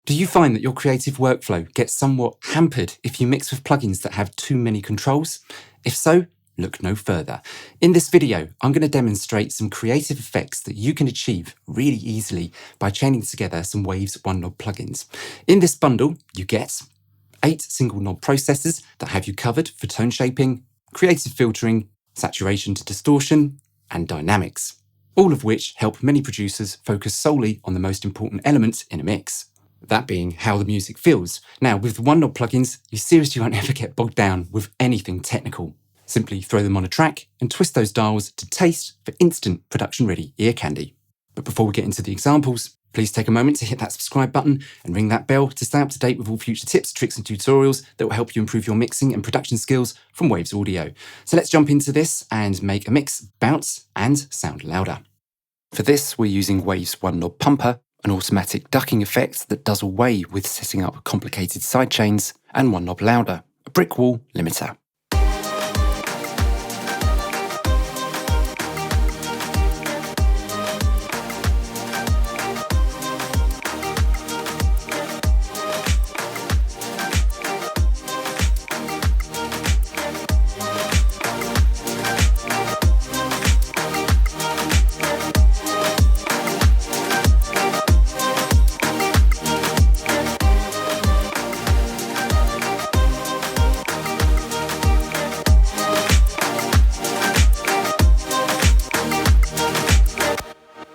Do you find that your creative workflow gets somewhat hampered if you mix with plugins that have too many controls? If so, look no further. In this video, I'm going to demonstrate some creative effects that you can achieve really easily by chaining together some Waves OneKnob plugins. In this bundle, you get 8 single knob processors that have you covered for tone shaping, creative filtering, saturation to distortion, and dynamics, all of which help many producers focus solely on the most important elements in a mix. That being how the music feels. Now, with the OneKnob plugins, you seriously won't ever get bogged down with anything technical. Simply throw them on a track and twist those dials to taste for instant production-ready ear candy. But before we get into the examples, please take a moment to hit that subscribe button and ring that bell to stay up to date with all future tips, tricks and tutorials that will help you improve your mixing and production skills from Waves Audio. So let's jump into this and make a mix bounce and sound louder. For this, we're using Waves OneKnob Pumper, an automatic ducking effect that does away with setting up complicated sidechains, and OneKnob Louder, a brick wall limiter.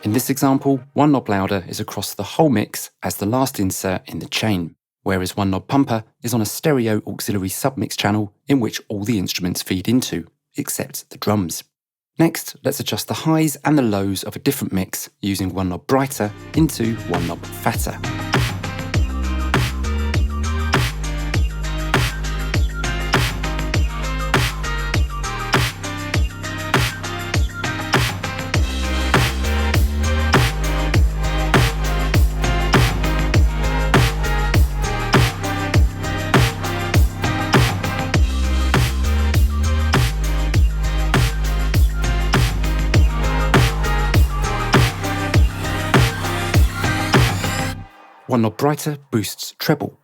In this example, OneKnob Louder is across the whole mix as the last insert in the chain, whereas OneKnob Pumper is on a stereo auxiliary submix channel in which all the instruments feed into, except the drums. Next, let's adjust the highs and the lows of a different mix using OneKnob Brighter into OneKnob Fatter. OneKnob Brighter boosts treble.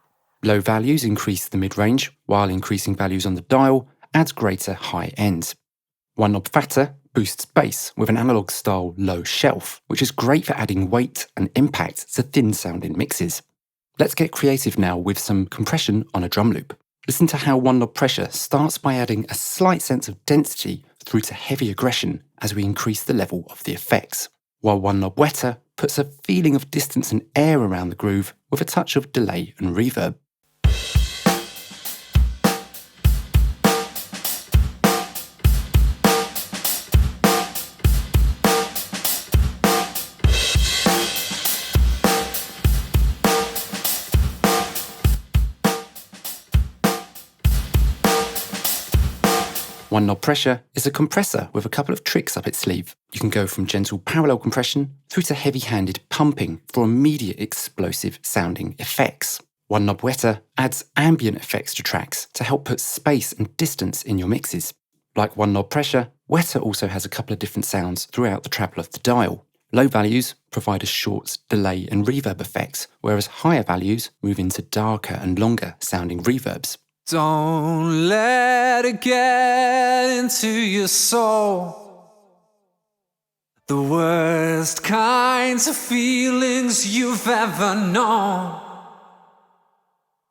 Low values increase the mid-range, while increasing values on the dial adds greater high ends. OneKnob Fatter boosts bass with an analog-style low shelf, which is great for adding weight and impact to thin-sounding mixes. Let's get creative now with some compression on a drum loop. Listen to how OneKnob Pressure starts by adding a slight sense of density through to heavy aggression as we increase the level of the effects, while OneKnob Wetter puts a feeling of distance and air around the groove with a touch of delay and reverb. OneKnob Pressure is a compressor with a couple of tricks up its sleeve. You can go from gentle parallel compression through to heavy-handed pumping for immediate explosive sounding effects. OneKnob Wetter adds ambient effects to tracks to help put space and distance in your mixes. Like OneKnob Pressure, Wetter also has a couple of different sounds throughout the treble of the dial. Low values provide a short delay and reverb effects, whereas higher values move into darker and longer sounding reverbs. Don't let it get into your soul. The worst kinds of feelings you've ever known.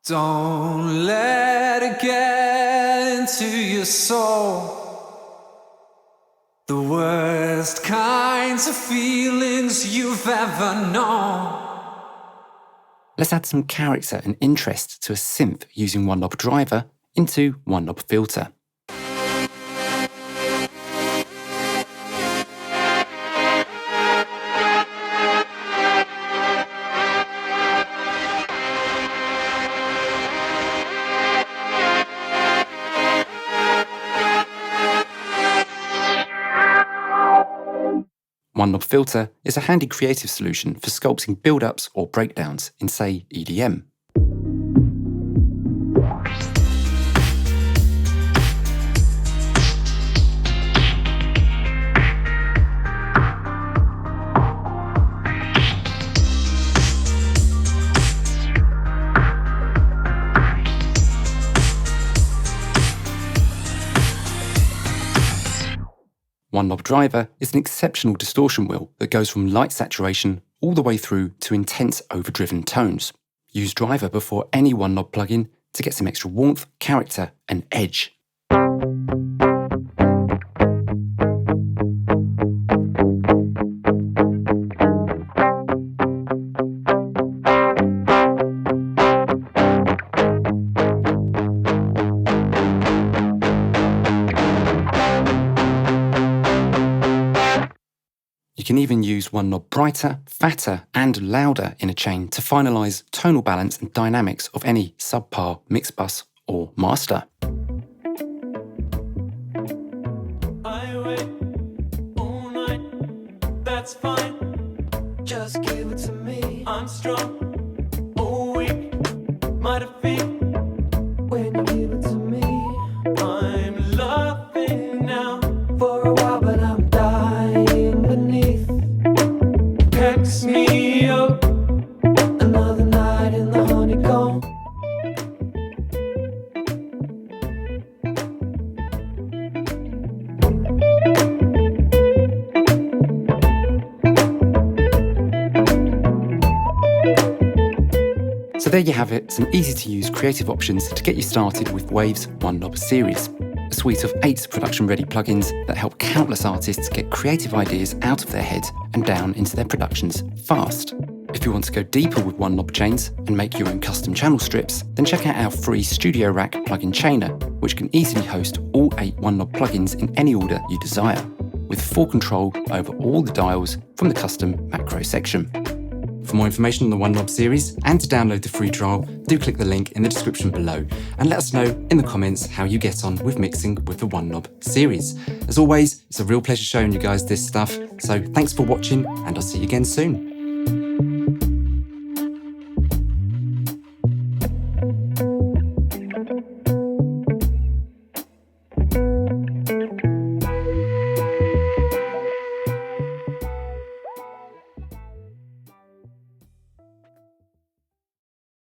Don't let it get into your soul. The worst kinds of feelings you've ever known. Let's add some character and interest to a synth using OneKnob Driver into OneKnob Filter. OneKnob Filter is a handy creative solution for sculpting build-ups or breakdowns in, say, EDM. OneKnob driver is an exceptional distortion wheel that goes from light saturation all the way through to intense overdriven tones. Use driver before any OneKnob plugin to get some extra warmth, character, and edge. You can even use OneKnob brighter, fatter, and louder in a chain to finalize tonal balance and dynamics of any subpar mix bus or master. I wait all night, that's fine. Just give it to me. I'm strong, all weak, my defeat. When you give it to me, I'm laughing now for a while, but I'm dying beneath. Picks me up, another night in the honeycomb. So there you have it, some easy to use creative options to get you started with Waves OneKnob Series, a suite of 8 production ready plugins that help countless artists get creative ideas out of their heads and down into their productions fast. If you want to go deeper with OneKnob chains and make your own custom channel strips, then check out our free StudioRack plugin chainer, which can easily host all 8 OneKnob plugins in any order you desire, with full control over all the dials from the custom macro section. For more information on the OneKnob series and to download the free trial, do click the link in the description below and let us know in the comments how you get on with mixing with the OneKnob series. As always, it's a real pleasure showing you guys this stuff, so thanks for watching and I'll see you again soon.